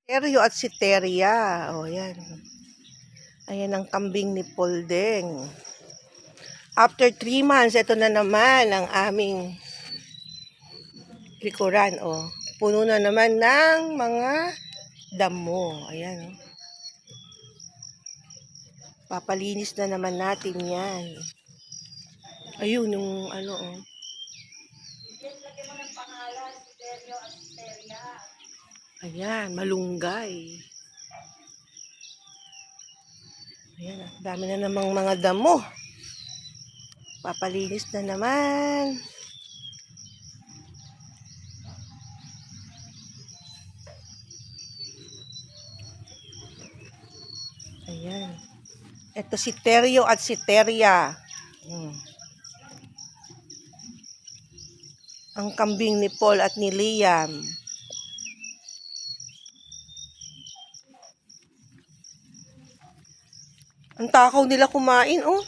Teryo at si Teria. O, yan. Ayan ang kambing ni Poldeng. After 3 months, ito na naman ang aming likuran. O, puno na naman ng mga damo. Ayan. O. Papalinis na naman natin yan. Ayun, yung ano, o. Ayan, malunggay. Ayan, dami na namang mga damo. Papalinis na naman. Ayan. Ito si Teryo at si Teria. Ang kambing ni Paul at ni Liam. Ang takaw nila kumain, oh.